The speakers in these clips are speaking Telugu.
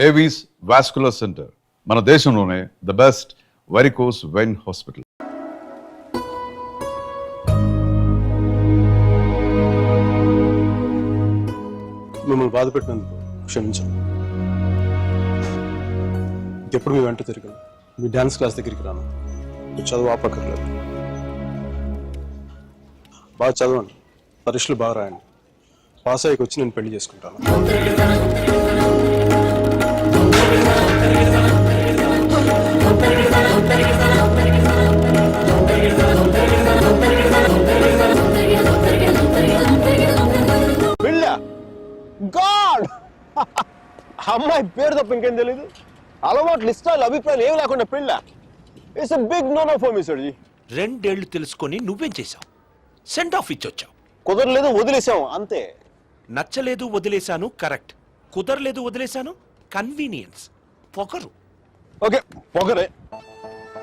ఏవీస్ వాస్కులర్ సెంటర్ మన దేశంలోనే the best varicose vein hospital. మిమ్మల్ని బాధ పెట్టినందుకు క్షమించండి. ఎప్పుడు మీ వెంట తిరిగాను, మీ డాన్స్ క్లాస్ దగ్గరికి రాను, మీ చదువు ఆపక్కర్లేదు. బాగా చదవండి, పరీక్షలు బాగా రాయండి. పాస్ అయ్యకి వచ్చి నేను పెళ్లి చేసుకుంటాను. గాడ్ అమ్మాయి పేరు తప్ప ఇంకేం తెలీదు. అలవాట్లు, ఇష్టాలు, అభిప్రాయాలు ఏమి లేకుండా పెళ్ళ. It's a big no no for me sir ji. 2 ఏళ్లు తెలుసుకొని నువ్వేం చేశావు? సెండ్ ఆఫ్ ఇచ్చొచ్చావు. కుదరలేదు, వదిలేసాం అంతే. నచ్చలేదు, వదిలేశాను. కరెక్ట్. కుదరలేదు, వదిలేశాను. కన్వీనియన్స్, పొగరు. ఓకే, పొగరే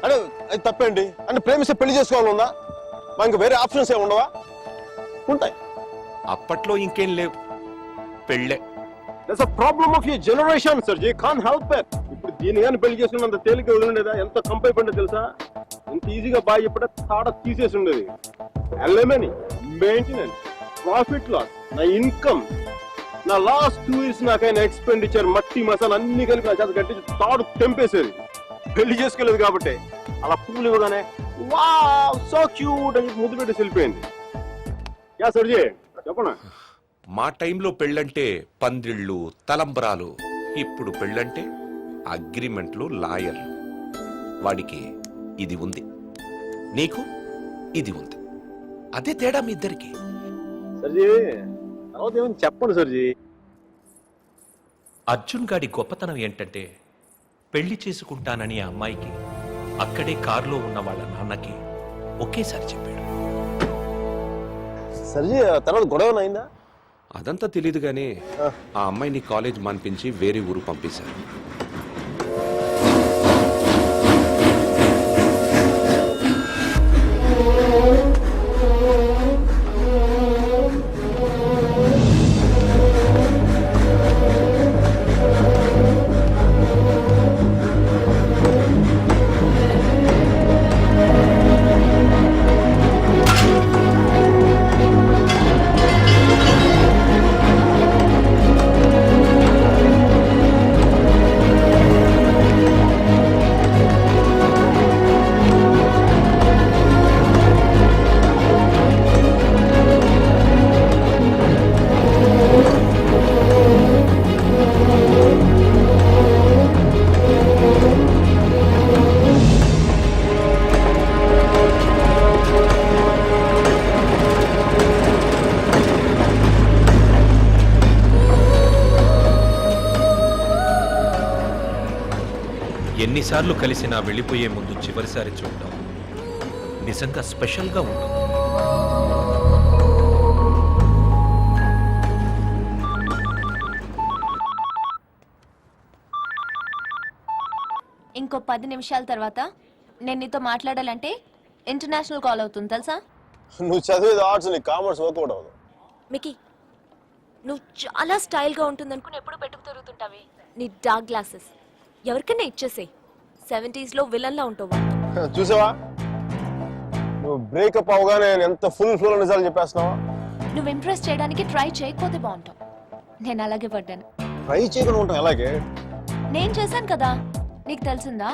అంటే అది తప్పేంటి? అంటే ప్రేమిస్తే పెళ్లి చేసుకోవాలన్నా మా ఇంకా వేరే ఆప్షన్స్ ఏమి ఉండవా? ఉంటాయి. అప్పట్లో ఇంకేం లేవు, పెళ్ళే. That's a problem of your generation sir ji. Can't help it. ఇప్పుడు దీని కానీ పెళ్లి చేసుకున్నంత తేలిక వదిలిండేదా? ఎంత కంపైపోయిందో తెలుసా? ఎంత ఈజీగా బాగా చెప్పే తాడ తీసేసి ఉండేది. ఎల్ఎంఎని, మెయింటెనెన్స్, ప్రాఫిట్ లాస్, నా ఇన్కమ్, నా లాస్ట్ 2 years నాకైనా ఎక్స్పెండిచర్, మట్టి మసాలా అన్ని కలిపి నా చేత కట్టించి తాడు తెంపేసేది. పెళ్లి చేసుకోలేదు కాబట్టి అలా పువ్వులు ఇవ్వగానే వావ్ సో క్యూట్ అని ముద్దు పెట్టి వెళ్ళిపోయింది. యా సర్ జీ చెప్పనా? మా టైంలో పెళ్ళంటే పందిళ్ళు, తలంబ్రాలు. ఇప్పుడు పెళ్ళంటే అగ్రిమెంట్లు, లాయర్లు. వాడికి ఇది ఉంది, నీకు ఇది ఉంది. అదే తేడా మీ ఇద్దరికి. సర్జీ తర్వాత ఏమైనా చెప్పండి సర్జీ. అర్జున్ గాడి గొప్పతనం ఏంటంటే పెళ్లి చేసుకుంటానని ఆ అమ్మాయికి అక్కడే కారులో ఉన్న వాళ్ళ నాన్నకి ఒకేసారి చెప్పాడు. సర్జీ తర్వాత గొడవ అయిందా? అదంతా తెలీదు గానీ ఆ అమ్మాయిని కాలేజ్ మాన్పించి వేరే ఊరు పంపేశారు. ఎన్నిసార్లు కలిసినా వెళ్ళిపోయే ముందు చివరిసారి చూడటం నిజంగా స్పెషల్గా ఉంటుంది. ఇంకో 10 నిమిషాల తర్వాత నేను నీతో మాట్లాడాలంటే ఇంటర్నేషనల్ కాల్ అవుతుంది తెలుసా? నువ్వు చదివేది ఆర్ట్స్, నీ కామర్స్ వర్కౌట్ అవ్వదు. మికీ, నువ్వు చాలా స్టైల్గా ఉంటుందనుకుని ఎప్పుడు పెట్టుకు తిరుగుతుంటావి. నీ డార్క్ గ్లాసెస్ ఎవరికైనా ఇచ్చేసేయ్. 70s లో విలన్లా ఉంటావు. చూసావా, నువ్వు బ్రేకప్ అవగానే ఎంత ఫుల్ ఫ్లో నిజాలు చెప్పేస్తున్నావా? నువ్వు ఇంప్రెస్ చేయడానికి ట్రై చేయకపోతే బాగుంటావు. నేను అలాగే పడ్డాను. ట్రై చేయకుండా ఉంటాం ఎలాగే? నేను చేశాను కదా, నీకు తెలిసిందా?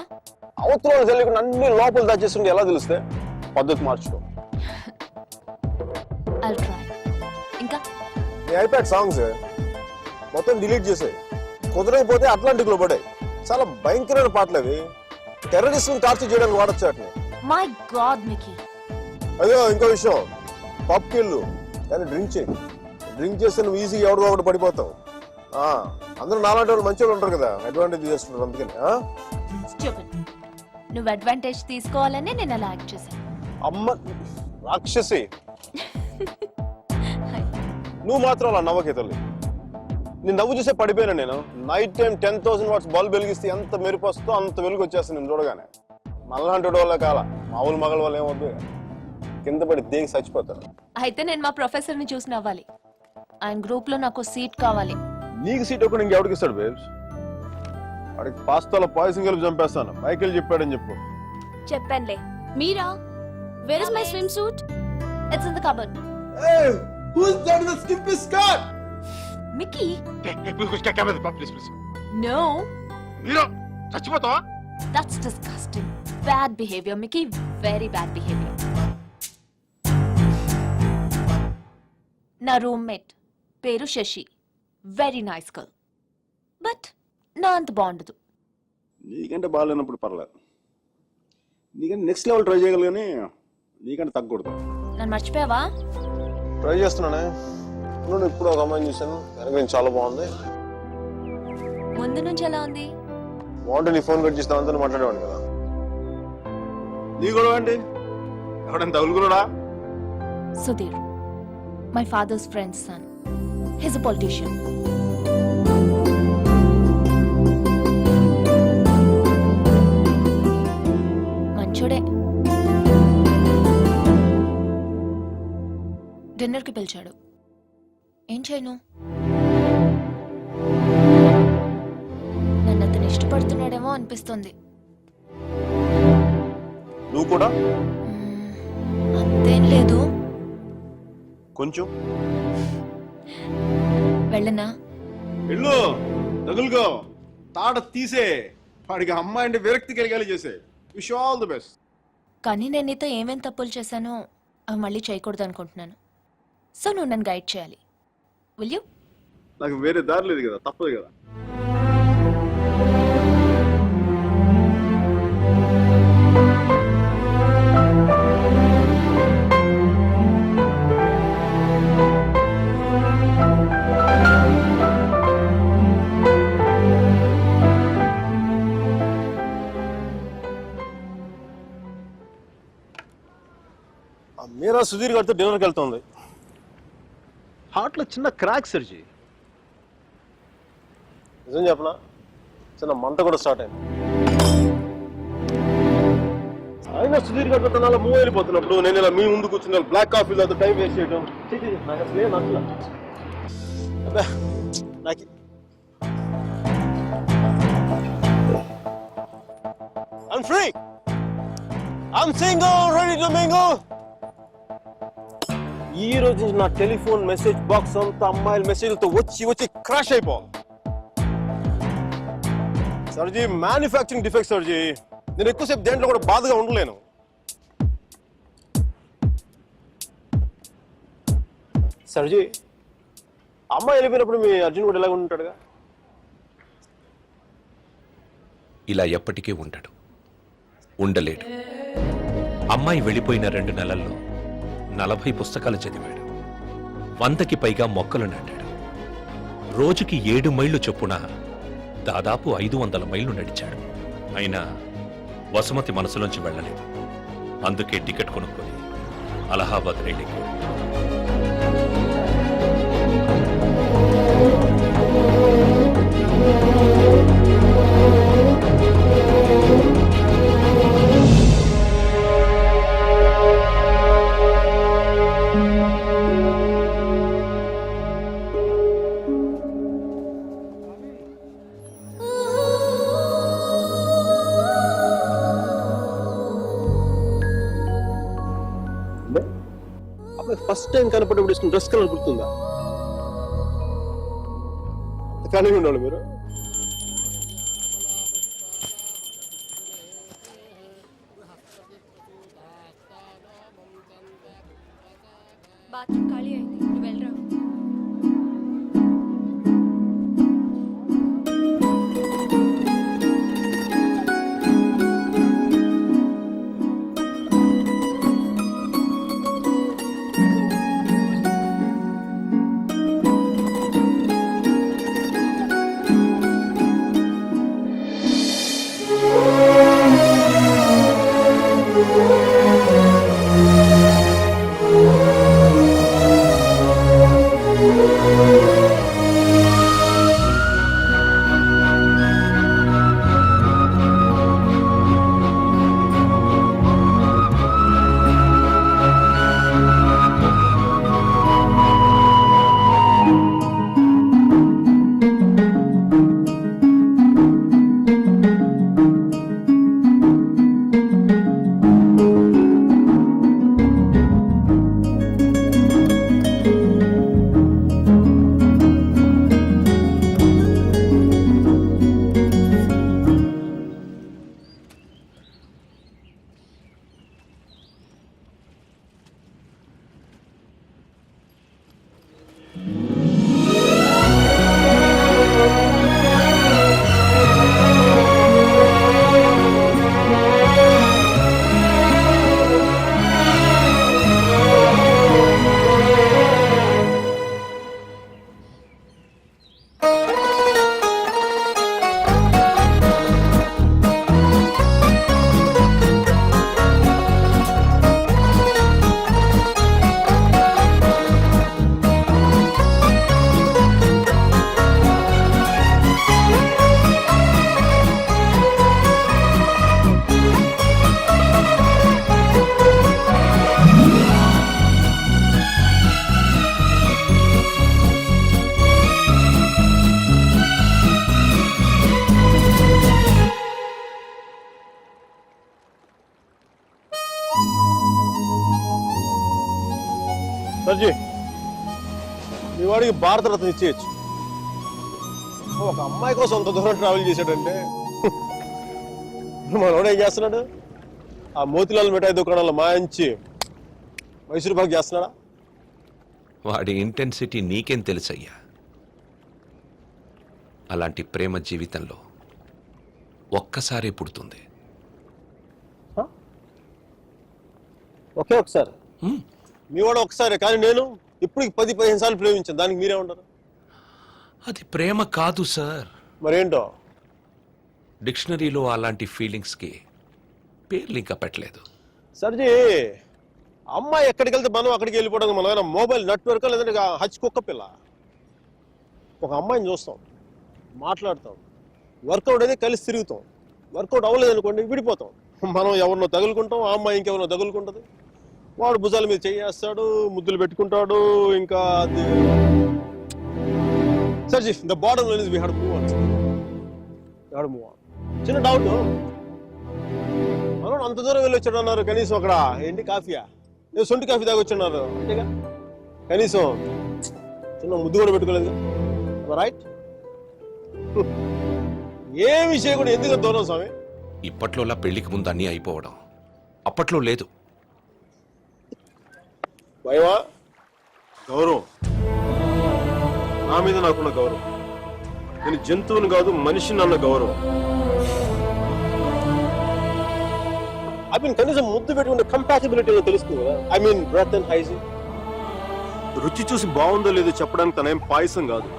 అవతల తెలియకుండా అన్ని లోపల దాచేస్తుంటే ఎలా తెలుస్తే? పద్ధతి మార్చుకో. I'll try. ఇంకా నీ ఐప్యాడ్ సాంగ్స్ మొత్తం డిలీట్ చేసాయి. కుదరకపోతే అట్లాంటిక్ లో పడాయి. చాలా భయంకరమైన పాటలు అవి. టెర్రరిస్ట్ టార్చర్ చేయడానికి వాడచ్చు వాటిని. My God Mickey. అయ్యో ఇంకో విషయం, పబ్కి వెళ్ళు కానీ డ్రింక్ చేయి. డ్రింక్ చేస్తే నువ్వు ఈజీగా ఎవడో ఒకటి పడిపోతావు. అందరూ నాలాంటి వాళ్ళు మంచి వాళ్ళు ఉంటారు కదా, అడ్వాంటేజ్ చేస్తుంటారు. అందుకని నువ్వు అడ్వాంటేజ్ తీసుకోవాలని నేను అలా యాక్ట్ చేశాను. అమ్మ రాక్షసి, నువ్వు మాత్రం అలా నవ్వకే తల్లి. నేను నవ్వు చూసే పడిపోయినా. నేను నైట్ టైం 10,000 watts బల్బ్ వెలిగిస్తే ఎంత మెరుపు వస్తుందో అంత వెలుగు వచ్చేస్తుంది నేను చూడగానే. మళ్ళంటి వాళ్ళ కాల మామూలు మగల వాళ్ళు ఏమవుద్దు, కింద పడి దేగి చచ్చిపోతారు. అయితే నేను మా ప్రొఫెసర్ ని చూసి నవ్వాలి. ఆయన గ్రూప్ లో నాకు సీట్ కావాలి. నీకు సీట్ ఒకటి ఇంకెవరికి ఇస్తాడు బేబ్స్? వాడికి పాస్తాలో పాయసం కలిపి చంపేస్తాను. మైకేల్ చెప్పాడని చెప్పు. చెప్పానులే. Mira, where is my swimsuit? It's in the cupboard. Hey, who's that in the skimpy skirt? Mickey? Please. No. Mira, చచ్చిపోతావా? That's disgusting. Bad behavior, Mickey. Very bad behavior. నా రూమ్మేట్ పేరు శశి. Very nice girl. బట్ నా అంత బాగుండదు. నీకంటే బాగాలేనప్పుడు పర్లేదు. నీకంటే నెక్స్ట్ లెవెల్ ట్రై చేయగలరు కానీ నీకంటే తగ్గకూడదు. నన్ను మర్చిపోయావా? ట్రై చేస్తున్నానే. నేను ఇప్పుడు ఒక అమ్మాయిని చూశాను, వెనక చాలా బాగుంది. ముందు నుంచి ఎలా ఉంది? బాగుంటే నీ ఫోన్ కట్ చేసి దాంతో మాట్లాడేవాడు కదా. నీ గొడవ అండి, ఎవడైనా తగులుకున్నాడా? Sudheer, my father's friend's son. He's a politician. మంచోడే. డిన్నర్కి పిలిచాడు. ఏం చేయను? నన్ను అతను ఇష్టపడుతున్నాడేమో అనిపిస్తుంది. నువ్వు కూడా అంతేం లేదు. కొంచెం వెళ్ళనా? వెళ్ళు, తగులుకో, తాట తీసే. వాడికి అమ్మాయి అంటే విరక్తి కలిగేలా చేసే. Wish all the best. కానీ నేను నీతో ఏమేం తప్పులు చేశానో అవి మళ్ళీ చేయకూడదు అనుకుంటున్నాను. సో నువ్వు నన్ను గైడ్ చేయాలి. Will you? నాకు వేరే దారి లేదు కదా, తప్పదు కదా. మీరా సుధీర్ గారితో డిన్నర్కి వెళ్తుంది. హార్ట్లో చిన్న క్రాక్ సర్జీ. నిజం చెప్పనా, చిన్న మంట కూడా స్టార్ట్ అయింది. అయినా సుధీర్ గారితో తన మూవ్ వెళ్ళిపోతున్నప్పుడు నేను ఇలా మీ ముందు కూర్చున్న బ్లాక్ కాఫీలో టైం వేస్ట్ చేయడం నాకు అసలే నచ్చల. నాకు I'm free. I'm single, ready to mingle. ఈ రోజు నుంచి నా టెలిఫోన్ మెసేజ్ బాక్స్ అంతా అమ్మాయిల మెసేజ్లతో వచ్చి క్రాష్ అయిపోవాలి. సర్జీ, మ్యానుఫ్యాక్చరింగ్ డిఫెక్ట్ సర్జీ. నేను ఎక్కువసేపు దేంట్లో కూడా బాధగా ఉండలేను. సర్జీ, అమ్మాయి వెళ్ళిపోయినప్పుడు మీ అర్జున్ కూడా ఎలాగ ఉంటాడుగా? ఇలా ఎప్పటికీ ఉండడు, ఉండలేడు. అమ్మాయి వెళ్ళిపోయిన 2 నెలల్లో 40 పుస్తకాలు చదివాడు. 100కి పైగా మొక్కలు నాటాడు. రోజుకి 7 మైళ్ళు చొప్పున దాదాపు 500 మైళ్ళు నడిచాడు. అయినా వసుమతి మనసులోంచి వెళ్ళలేదు. అందుకే టికెట్ కొనుక్కొని అలహాబాద్ రైలుకి ఫస్ట్ టైం కనపడేప్పుడు ఇష్టం డ్రెస్ కలర్ గుర్తుందా? కానీ ఉండాలి మీరు. బాత్రూమ్ ఖాళీ అయింది, నువ్వు వెళ్ళరా. సర్జీ మీ వాడికి భారతరత్న ఇచ్చేయచ్చు. ఒక అమ్మాయి కోసం అంత దూరం ట్రావెల్ చేశాడంటే మనోడు ఏం చేస్తున్నాడు? ఆ మోతిలాల్ మిఠాయి దుకాణంలో మాయించి మైసూరు పాక్ చేస్తున్నాడా? వాడి ఇంటెన్సిటీ నీకేం తెలుసయ్యా? అలాంటి ప్రేమ జీవితంలో ఒక్కసారి పుడుతుంది. ఒకే ఒకసారి మీ వాడు ఒకసారి, కానీ నేను ఇప్పుడు 10-15 సార్లు ప్రేమించాను. దానికి మీరే ఉంటారు? అది ప్రేమ కాదు సార్. మరేంటో? డిక్షనరీలో అలాంటి ఫీలింగ్స్కి పేర్లు ఇంకా పెట్టలేదు. సర్జీ అమ్మాయి ఎక్కడికి వెళ్తే మనం అక్కడికి వెళ్ళిపోవడం. మనం ఏమైనా మొబైల్ నెట్వర్క్ లేదంటే హచ్ కుక్క పిల్ల. ఒక అమ్మాయిని చూస్తాం, మాట్లాడతాం, వర్కౌట్ అయితే కలిసి తిరుగుతాం. వర్కౌట్ అవ్వలేదు అనుకోండి విడిపోతాం. మనం ఎవరినో తగులుకుంటాం, ఆ అమ్మాయి ఇంకెవరినో తగులుకుంటుంది. వాడు భుజాల మీద చేయేస్తాడు, ముద్దులు పెట్టుకుంటాడు. ఇంకా అది సర్జీ the bottom line is we have to move on. చిన్న డౌట్, మనం అంత దూరం వెళ్ళి వచ్చాడు అన్నారు, కనీసం అక్కడ ఏంటి కాఫీయా, నేను సొంటి కాఫీ తాగొచ్చున్నారు అంతేగా, కనీసం చిన్న ముద్దు కూడా పెట్టుకోలేదు. రైట్? ఏ విషయం కూడా ఎందుకు దూరం స్వామి? ఇప్పట్లోలా పెళ్లికి ముందు అన్నీ అయిపోవడం అప్పట్లో లేదు. భయమా? గౌరవం, నా మీద నాకున్న గౌరవం. నేను జంతువుని కాదు మనిషిని అన్న గౌరవం. ఐ మీన్ కనీసం ముద్దు పెట్టుకుంటే కంపాటిబిలిటీ తెలుస్తుంది కదా. I mean breath and hygiene. రుచి చూసి బాగుందో లేదో చెప్పడానికి తనేం పాయసం కాదు,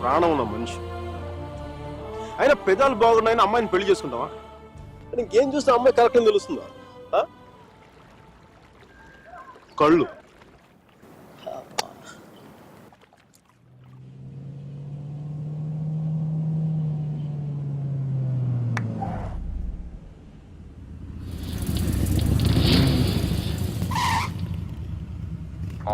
ప్రాణం ఉన్న మనిషి. అయినా పెదాలు బాగున్నాయని అమ్మాయిని పెళ్లి చేసుకుంటావా? ఇంకేం చూస్తే అమ్మాయి కరెక్ట్ అని తెలుస్తుందా? కళ్ళు.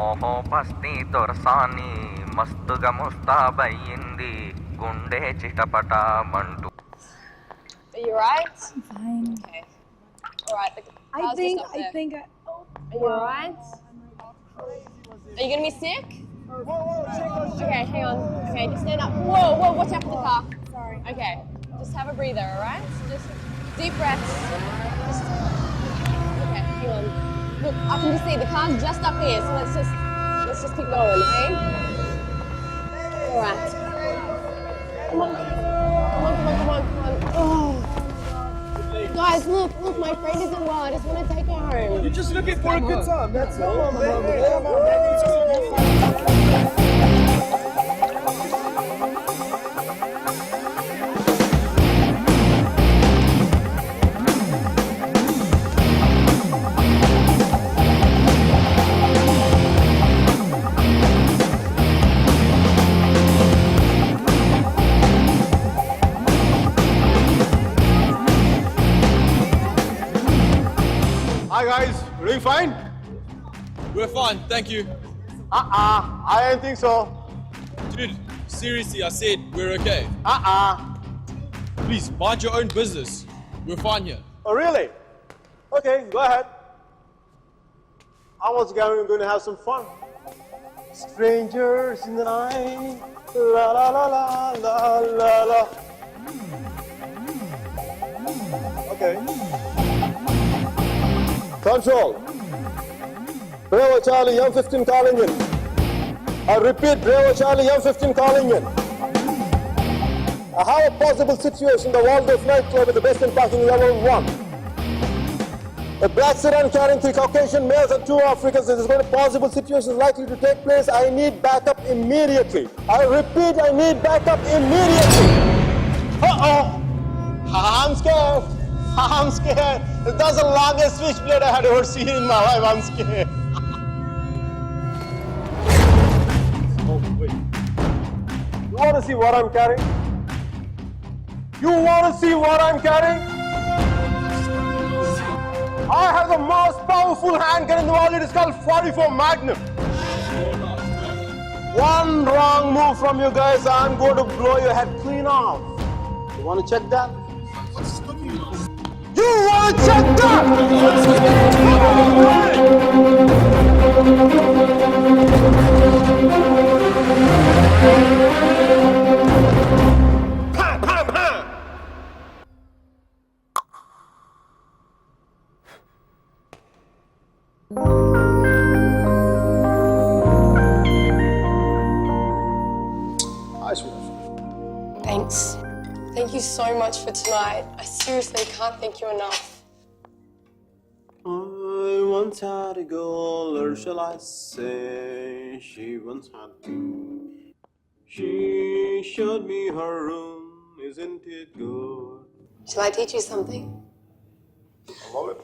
ఓహో బస్తీ దొరసాని మస్తుగా ముస్తాబయ్యింది గుండె చిటపట మంటూ. Are you right? I'm fine. Okay. All right. I think. Are you alright? Are you gonna be sick? Okay, hang on. Okay, just stand up. Whoa, watch out for the car. Sorry. Okay, just have a breather, alright? Just deep breaths. Just. Okay, hang on. Look, I can just see the car's just up here, so let's just keep going, okay? Alright. Come on. Oh. Guys, look, my friend isn't well. I just want to take her home. You're just looking for a good time. That's all. Come on, baby. Come on, Hi guys, doing fine? We're fine, thank you. I don't think so. Dude, seriously, I said we're okay. Please, mind your own business. We're fine here. Oh really? Okay, go ahead. I was going to have some fun. Strangers in the night, la la la la la la la. Okay. Control. Bravo Charlie, M15 calling in. I repeat, Bravo Charlie, M15 calling in. I have a possible situation, the Waldorf nightclub with the best in parking level 1. A black sedan carrying 3 Caucasian males and 2 Africans. This is going to possible situation likely to take place. I need backup immediately. I repeat, I need backup immediately. Uh-oh. I'm scared. I'm scared. That's the longest switchblade I had ever seen in my life. I'm scared. Oh, wait. You want to see what I'm carrying? You want to see what I'm carrying? I have the most powerful handgun in the world. It is called 44 Magnum. One wrong move from you guys, I'm going to blow your head clean off. You want to check that? You want to check that? Thanks. Thank you so much for tonight. I seriously can't thank you enough. I once had a girl, or shall I say, she once had two. She showed me her room, isn't it good? Shall I teach you something? I love it.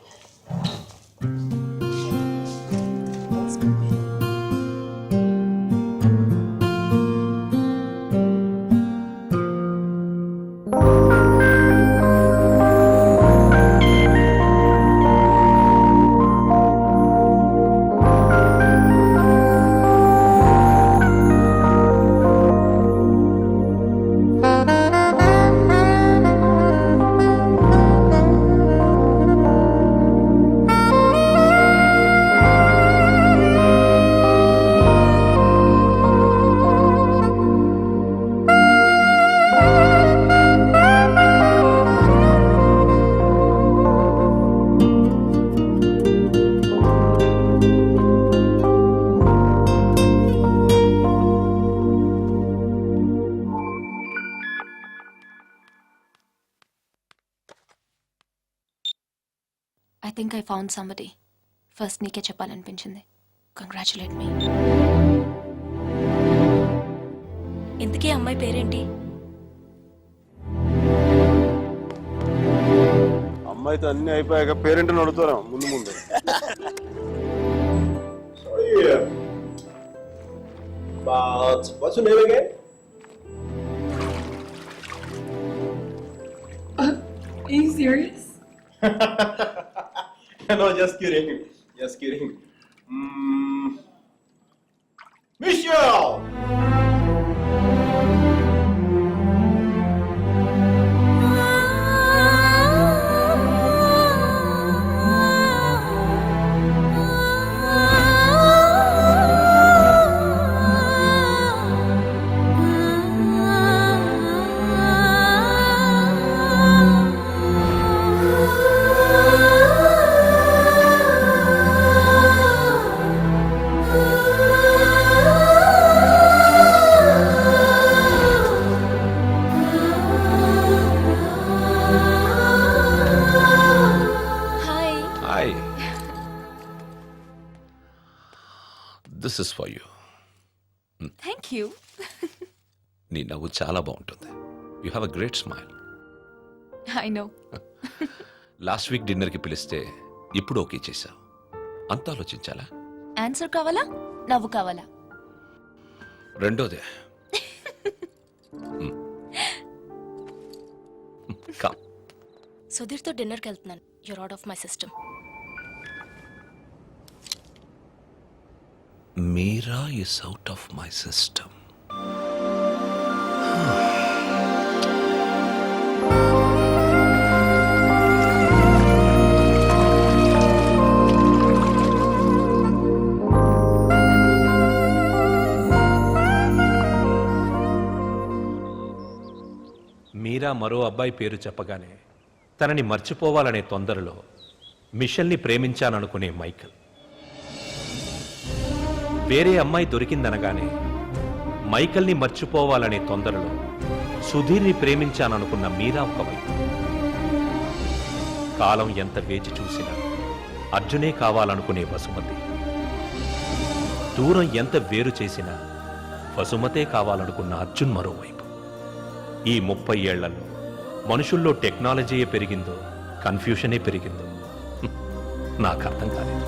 I think I found somebody. First నీకే చెప్పాలనిపించింది. కంగ్రాచులేట్ మీ. ఇంతకీ అమ్మాయి పేరేంటి? అమ్మాయితో అన్ని అయిపోయాక పేరెంట్ని అడుగుతారా ముందు ముందు. But what's your name again? Are you serious? No, just kidding. Just kidding. Michelle! Hi. This is for you. Thank you. నీ నవ్వు చాలా బాగుంటుంది. You have a great smile. I know. Last week డిన్నర్కి పిలిస్తే ఇప్పుడు ఓకే చేశావు. అంత ఆలోచించాలా? ఆన్సర్ కావాలా, నవ్వు కావాలా? రెండోదే. కమ్. సుధీర్తో డిన్నర్కి వెళ్తున్నాను. You're out of my system. Meera is out of my system. Meera మరో అబ్బాయి పేరు చెప్పగానే తనని మర్చిపోవాలనే తొందరలో మిషల్ని ప్రేమించాననుకునే మైకల్. వేరే అమ్మాయి దొరికిందనగానే మైకల్ని మర్చిపోవాలనే తొందరలో సుధీర్ని ప్రేమించాననుకున్న మీరా ఒకవైపు. కాలం ఎంత వేచి చూసినా అర్జునే కావాలనుకునే వసుమతి. దూరం ఎంత వేరు చేసినా వసుమతే కావాలనుకున్న అర్జున్ మరోవైపు. ఈ 30 ఏళ్లలో మనుషుల్లో టెక్నాలజీయే పెరిగిందో కన్ఫ్యూషనే పెరిగిందో నాకు అర్థం కాలేదు.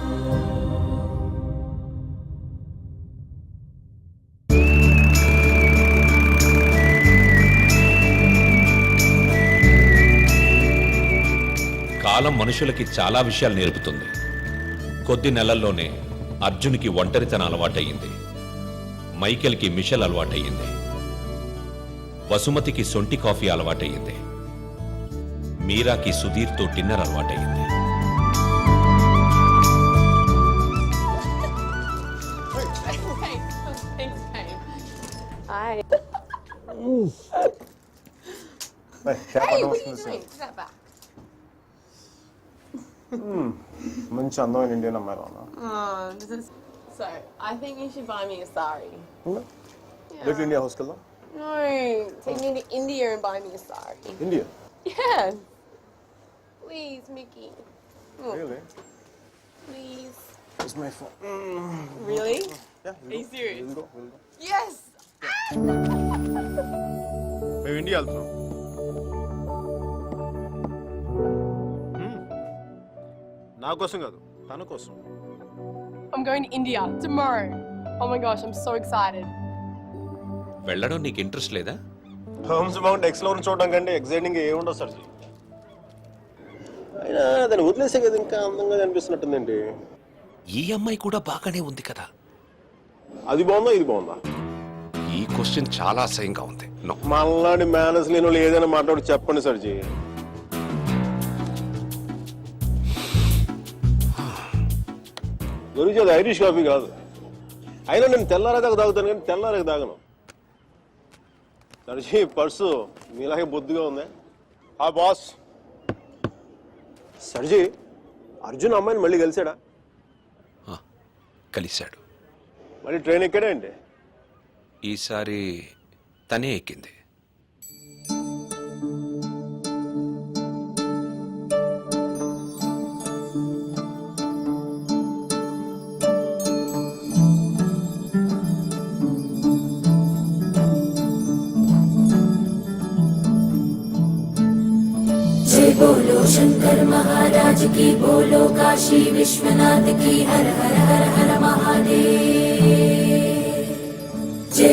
కాలం మనుషులకి చాలా విషయాలు నేర్పుతుంది. కొద్ది నెలల్లోనే అర్జున్కి ఒంటరితనం అలవాటయ్యింది. మైకేల్కి మిషల్ అలవాటయ్యింది. వసుమతికి సొంటి కాఫీ అలవాటయ్యింది. మీరాకి సుధీర్తో డిన్నర్ అలవాటయ్యింది. Hey, what are you doing? Put that back. మంచి అందమైన ఇండియన్ అమ్మాయి రానా This is so. I think you should buy me a sari. Little India హౌస్కి వెళ్దాం No, take me to India and buy me a sari. India Yeah. Please, Mickey. Really Please. It's my phone Really? Yeah Are you serious? Will go Yes. మేము ఇండియా వెళ్తున్నాం నా కోసం కాదు తన కోసం. I'm going to India tomorrow. Oh my gosh, I'm so excited. వెళ్ళడం నీకు ఇంట్రెస్ట్ లేదా? హోమ్స్ మౌంట్ ఎక్స్ప్లోర్ చూడడం కంటే ఎక్సైటింగ్ ఏముండదు సార్. అయినా దాన్ని వదిలేసే కదా ఇంకా అందంగా కనిపిస్తున్నట్టుందండి. ఈ అమ్మాయి కూడా బాగానే ఉంది కదా. అది బాగుందా ఇది బాగుందా? ఈ క్వశ్చన్ చాలా అసహ్యంగా ఉంది. నో. మళ్ళాంటి మేనస్ లేని వాళ్ళు ఏదైనా మాట్లాడి చెప్పండి సర్జీ. గురించి అది ఐరిష్ కాఫీ కాదు. అయినా నేను తెల్లారేదాకా తాగుతాను కానీ తెల్లారేకి తాగను. సర్జీ పర్సు మీలాగే బొద్దుగా ఉంది. ఆ బాస్ సర్జీ అర్జున్ అమ్మాయిని మళ్ళీ కలిసాడా? కలిశాడు. మళ్ళీ ట్రైన్ ఎక్కడే అండి? ఈసారి తనే ఎక్కింది. जय बोलो शंकर महाराज की, बोलो काशी विश्वनाथ की, हर हर हर हर महादेव।